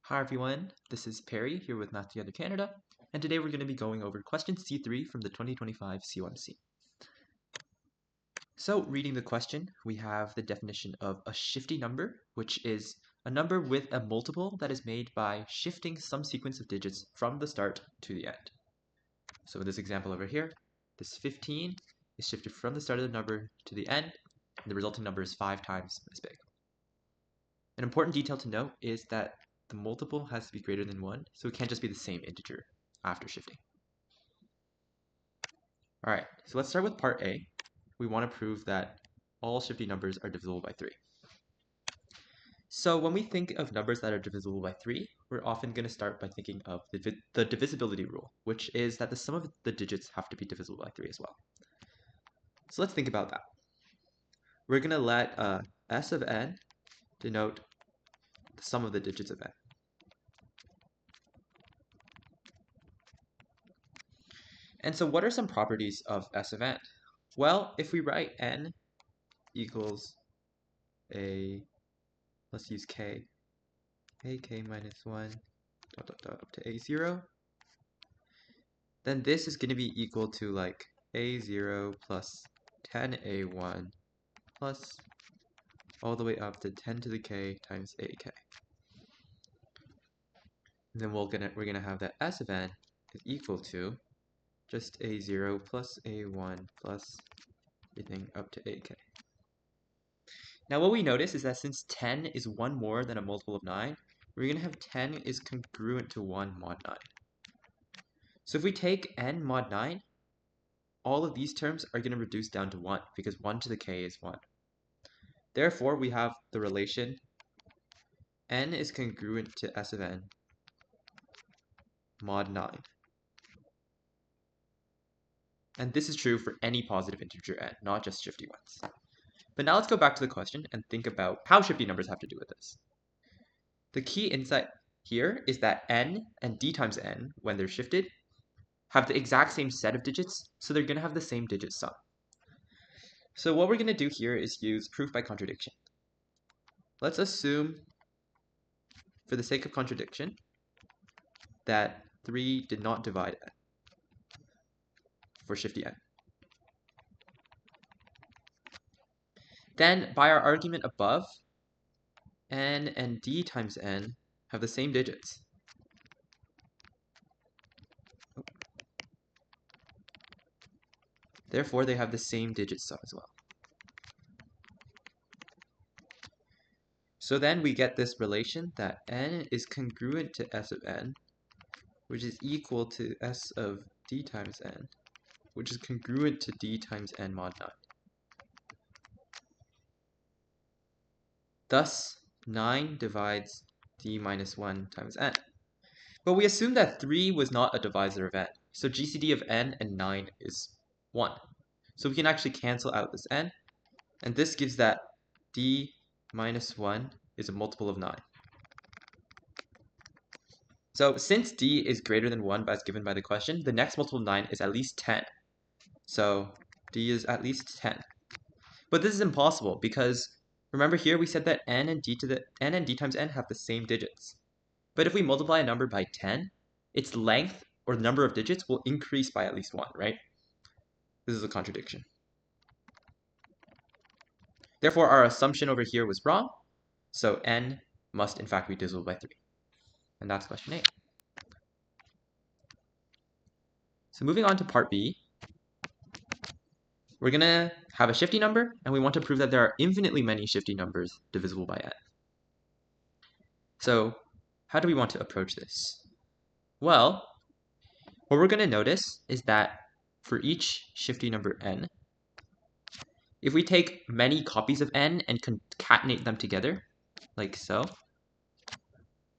Hi everyone, this is Perry here with Math Together Canada, and today we're going to be going over question C3 from the 2025 COMC. So reading the question, we have the definition of a shifty number, which is a number with a multiple that is made by shifting some sequence of digits from the start to the end. So in this example over here, this 15 is shifted from the start of the number to the end, and the resulting number is 5 times as big. An important detail to note is that the multiple has to be greater than 1, so it can't just be the same integer after shifting. Alright, so let's start with part A. We want to prove that all shifty numbers are divisible by 3. So when we think of numbers that are divisible by 3, we're often going to start by thinking of the divisibility rule, which is that the sum of the digits have to be divisible by 3 as well. So let's think about that. We're going to let S of n denote the sum of the digits of n. And so what are some properties of S of n? Well, if we write n equals let's use k, ak minus 1 up to a0, then this is going to be equal to like a0 plus 10a1 plus all the way up to 10 to the k times ak. And then we're gonna have that S of n is equal to just a0 plus a1 plus everything up to ak. Now what we notice is that since 10 is 1 more than a multiple of 9, we're going to have 10 is congruent to 1 mod 9. So if we take n mod 9, all of these terms are going to reduce down to 1 because 1 to the k is 1. Therefore, we have the relation n is congruent to S of n mod 9. And this is true for any positive integer n, not just shifty ones. But now let's go back to the question and think about how shifty numbers have to do with this. The key insight here is that n and d times n, when they're shifted, have the exact same set of digits, so they're going to have the same digit sum. So what we're going to do here is use proof by contradiction. Let's assume, for the sake of contradiction, that 3 did not divide n for shifty n. Then, by our argument above, n and d times n have the same digits. Therefore, they have the same digit sum as well. So then we get this relation that n is congruent to S of n, which is equal to S of d times n, which is congruent to d times n mod 9. Thus, 9 divides d minus 1 times n. But we assume that 3 was not a divisor of n, so GCD of n and 9 is 1. So we can actually cancel out this n, and this gives that d minus 1 is a multiple of 9. So since d is greater than 1 as given by the question, the next multiple of 9 is at least 10. So d is at least 10. But this is impossible because remember here we said that n and d times n have the same digits. But if we multiply a number by 10, its length or the number of digits will increase by at least 1, right? This is a contradiction. Therefore, our assumption over here was wrong. So n must in fact be divisible by 3. And that's question A. So moving on to part B, we're going to have a shifty number, and we want to prove that there are infinitely many shifty numbers divisible by n. So how do we want to approach this? Well, what we're going to notice is that for each shifty number n, if we take many copies of n and concatenate them together, like so,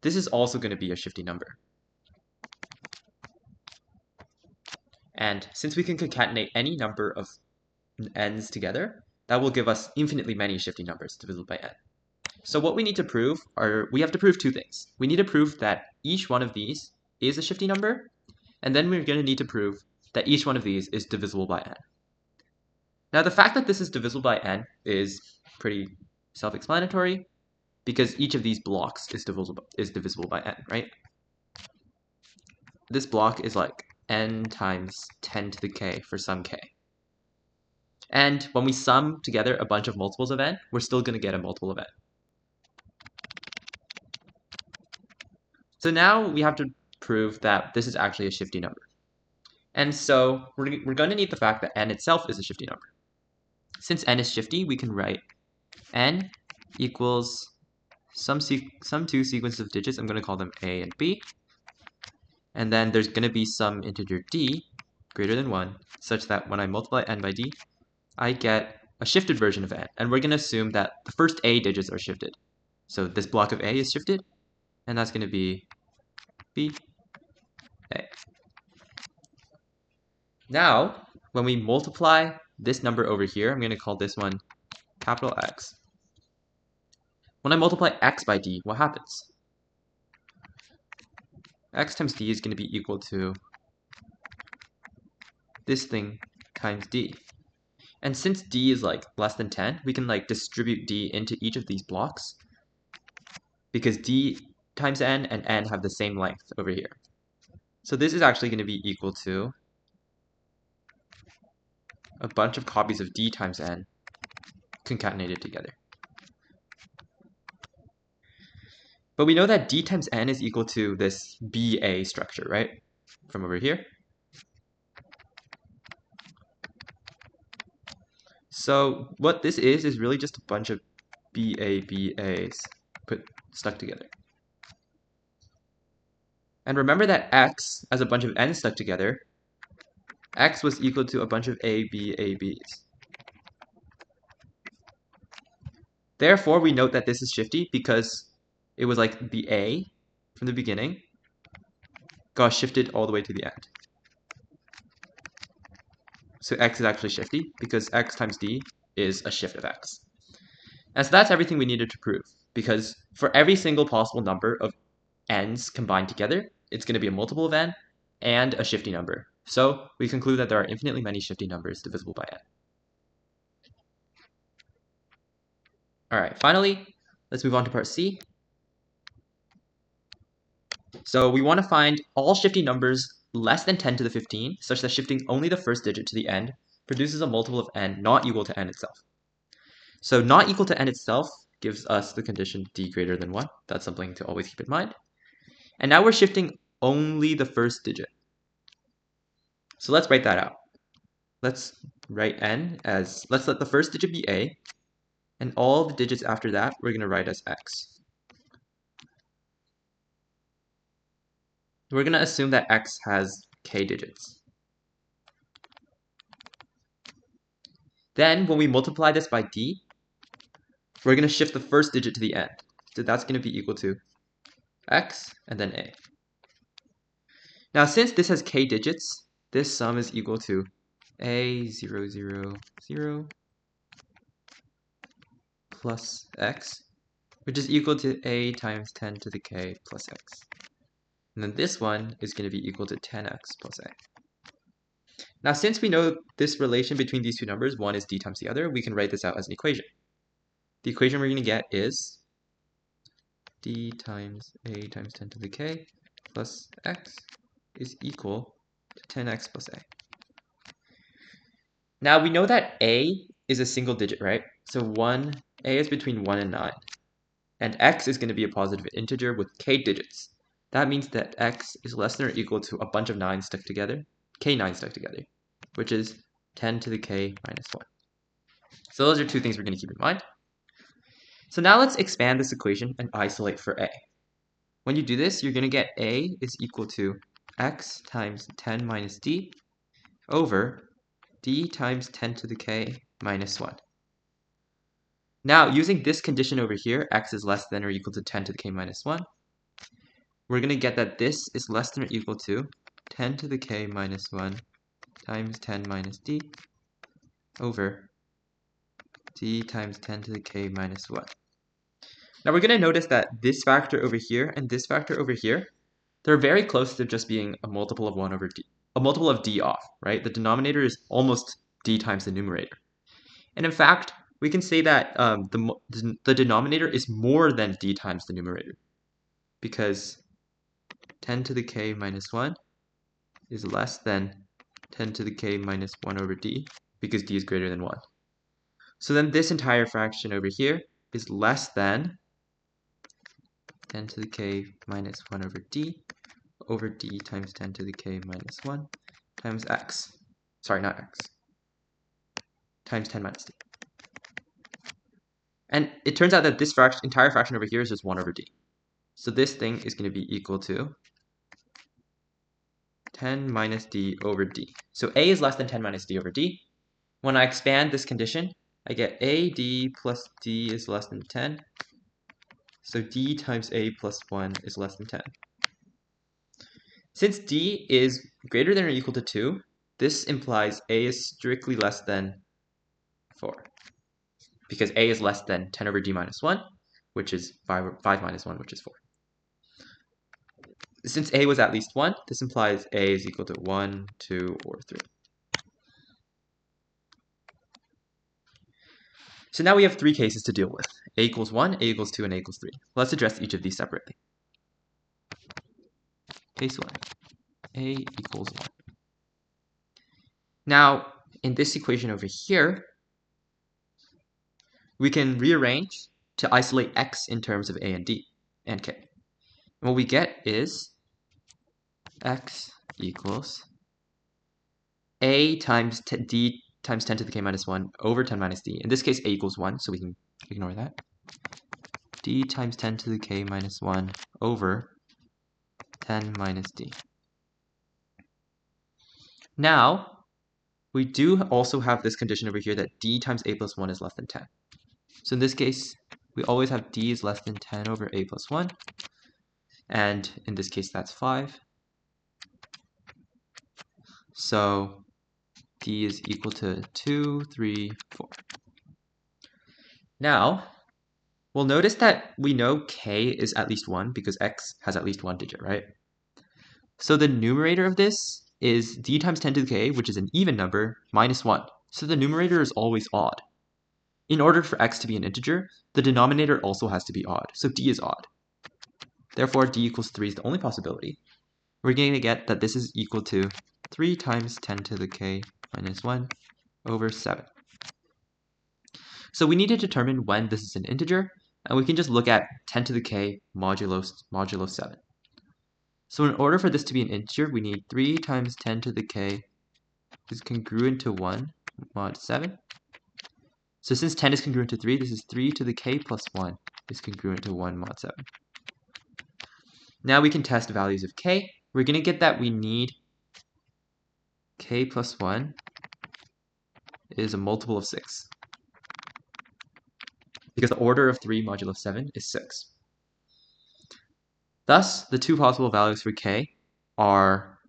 this is also going to be a shifty number. And since we can concatenate any number of n's together, that will give us infinitely many shifty numbers divisible by n. So what we need to prove we have to prove two things. We need to prove that each one of these is a shifty number, and then we're going to need to prove that each one of these is divisible by n. Now the fact that this is divisible by n is pretty self-explanatory. because each of these blocks is divisible by n, right? This block is like n times 10 to the k for some k. And when we sum together a bunch of multiples of n, we're still going to get a multiple of n. So now we have to prove that this is actually a shifty number. And so we're going to need the fact that n itself is a shifty number. Since n is shifty, we can write n equals some two sequences of digits. I'm going to call them a and b. And then there's going to be some integer d greater than 1, such that when I multiply n by d, I get a shifted version of n. And we're going to assume that the first a digits are shifted. So this block of a is shifted, and that's going to be b, a. Now, when we multiply this number over here, I'm going to call this one capital X. When I multiply x by d, what happens? X times d is going to be equal to this thing times d. And since d is like less than 10, we can like distribute d into each of these blocks because d times n and n have the same length over here. So this is actually going to be equal to a bunch of copies of d times n concatenated together. But we know that d times n is equal to this BA structure, right? From over here. So what this is really just a bunch of BAs stuck together. And remember that x, as a bunch of n stuck together, x was equal to a bunch of ABs. Therefore, we note that this is shifty because it was like the a from the beginning got shifted all the way to the end. So x is actually shifty because x times d is a shift of x. And so that's everything we needed to prove, because for every single possible number of n's combined together, it's going to be a multiple of n and a shifty number. So we conclude that there are infinitely many shifty numbers divisible by n. Alright, finally, let's move on to part C. So we want to find all shifty numbers less than 10 to the 15, such that shifting only the first digit to the end produces a multiple of n not equal to n itself. So not equal to n itself gives us the condition d greater than 1. That's something to always keep in mind. And now we're shifting only the first digit. So let's write that out. Let's write n as, let's let the first digit be a, and all the digits after that we're going to write as x. We're going to assume that x has k digits. Then when we multiply this by d, we're going to shift the first digit to the end. So that's going to be equal to x and then a. Now since this has k digits, this sum is equal to a0, 0 plus x, which is equal to a times 10 to the k plus x. And then this one is going to be equal to 10x plus a. Now since we know this relation between these two numbers, one is d times the other, we can write this out as an equation. The equation we're going to get is d times a times 10 to the k plus x is equal to 10x plus a. Now we know that a is a single digit, right? So a is between 1 and 9. And x is going to be a positive integer with k digits. That means that x is less than or equal to a bunch of 9s stuck together, k9 stuck together, which is 10 to the k minus 1. So those are two things we're going to keep in mind. So now let's expand this equation and isolate for a. When you do this, you're going to get a is equal to x times 10 minus d over d times 10 to the k minus 1. Now, using this condition over here, x is less than or equal to 10 to the k minus 1, we're going to get that this is less than or equal to 10 to the k minus 1 times 10 minus d over d times 10 to the k minus 1. Now we're going to notice that this factor over here and this factor over here, they're very close to just being a multiple of 1 over d, a multiple of d off, right? The denominator is almost d times the numerator. And in fact, we can say that the denominator is more than d times the numerator, because 10 to the k minus 1 is less than 10 to the k minus 1 over d, because d is greater than 1. So then this entire fraction over here is less than 10 to the k minus 1 over d times 10 to the k minus 1 times x. Sorry, not x. Times 10 minus d. And it turns out that this entire fraction over here is just 1 over d. So this thing is going to be equal to 10 minus d over d. So a is less than 10 minus d over d. When I expand this condition, I get ad plus d is less than 10. So d times a plus 1 is less than 10. Since d is greater than or equal to 2, this implies a is strictly less than 4. Because a is less than 10 over d minus 1, which is 5 minus 1, which is 4. Since a was at least 1, this implies a is equal to 1, 2, or 3. So now we have 3 cases to deal with. A equals 1, a equals 2, and a equals 3. Let's address each of these separately. Case 1, a equals 1. Now, in this equation over here, we can rearrange to isolate x in terms of a and d and k. And what we get is x equals a times d times 10 to the k minus 1 over 10 minus d. In this case, a equals 1, so we can ignore that. D times 10 to the k minus 1 over 10 minus d. Now, we do also have this condition over here that d times a plus 1 is less than 10. So in this case, we always have d is less than 10 over a plus 1. And in this case, that's 5. So d is equal to 2, 3, 4. Now, we'll notice that we know k is at least 1 because x has at least 1 digit, right? So the numerator of this is d times 10 to the k, which is an even number, minus 1. So the numerator is always odd. In order for x to be an integer, the denominator also has to be odd. So d is odd. Therefore, d equals 3 is the only possibility. We're going to get that this is equal to 3 times 10 to the k minus 1 over 7. So we need to determine when this is an integer, and we can just look at 10 to the k modulo 7. So in order for this to be an integer, we need 3 times 10 to the k is congruent to 1 mod 7. So since 10 is congruent to 3, this is 3 to the k plus 1 is congruent to 1 mod 7. Now we can test values of k. We're going to get that we need k plus 1 is a multiple of 6. Because the order of 3 modulo 7 is 6. Thus, the two possible values for k are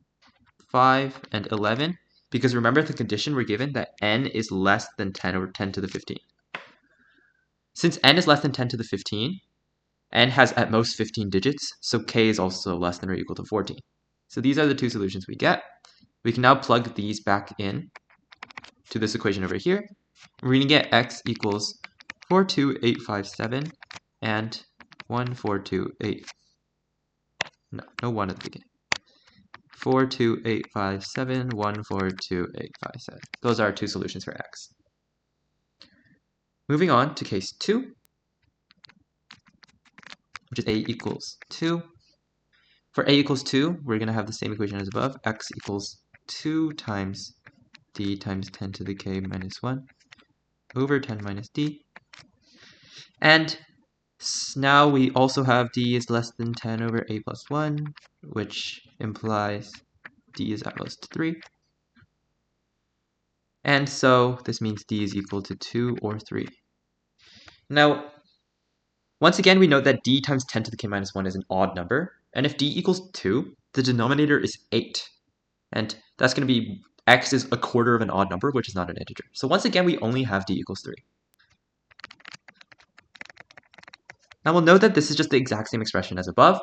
5 and 11, because remember the condition we're given that n is less than 10 over 10 to the 15. Since n is less than 10 to the 15, n has at most 15 digits, so k is also less than or equal to 14. So these are the two solutions we get. We can now plug these back in to this equation over here. We're going to get x equals 42857 and 142.8. No 1 at the beginning. 42857, 142.857. Those are our two solutions for x. Moving on to case 2, which is a equals 2. For a equals 2, we're going to have the same equation as above. X equals 2 times d times 10 to the k minus 1 over 10 minus d. And now we also have d is less than 10 over a plus 1, which implies d is at most 3. And so this means d is equal to 2 or 3. Now, once again, we know that d times 10 to the k minus 1 is an odd number. And if d equals 2, the denominator is 8. And that's going to be x is a quarter of an odd number, which is not an integer. So once again, we only have d equals 3. Now we'll note that this is just the exact same expression as above.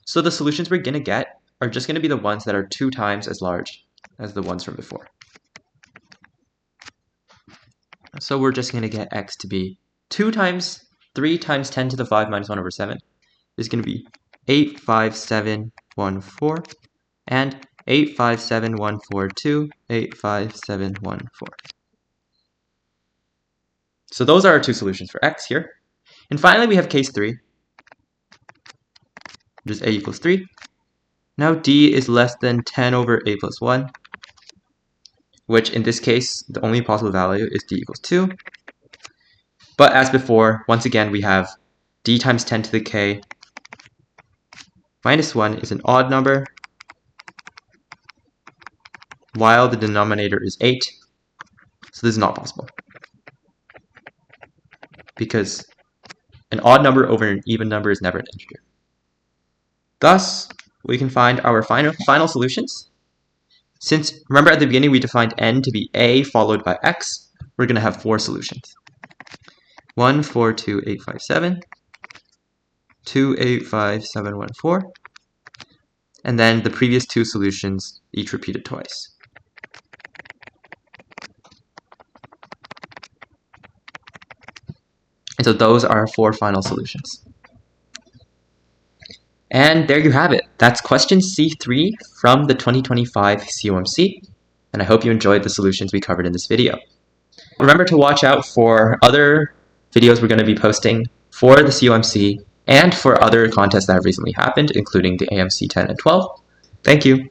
So the solutions we're going to get are just going to be the ones that are 2 times as large as the ones from before. So we're just going to get x to be 2 times 3 times 10 to the 5 minus 1 over 7 is going to be 85714 and 85714 85714. So those are our two solutions for x here. And finally we have case 3, which is a equals 3. Now d is less than 10 over a plus 1, which in this case the only possible value is d equals 2. But as before, once again we have d times 10 to the k minus 1 is an odd number, while the denominator is 8. So this is not possible, because an odd number over an even number is never an integer. Thus, we can find our final solutions. Since, remember at the beginning we defined n to be a followed by x, we're going to have 4 solutions. 1, 4, 2, 8, 5, 7, 2, 8, 5, 7, 1, 4, and then the previous 2 solutions each repeated twice. And so those are our 4 final solutions. And there you have it. That's question C3 from the 2025 COMC. And I hope you enjoyed the solutions we covered in this video. Remember to watch out for other videos we're going to be posting for the COMC and for other contests that have recently happened, including the AMC 10 and 12. Thank you.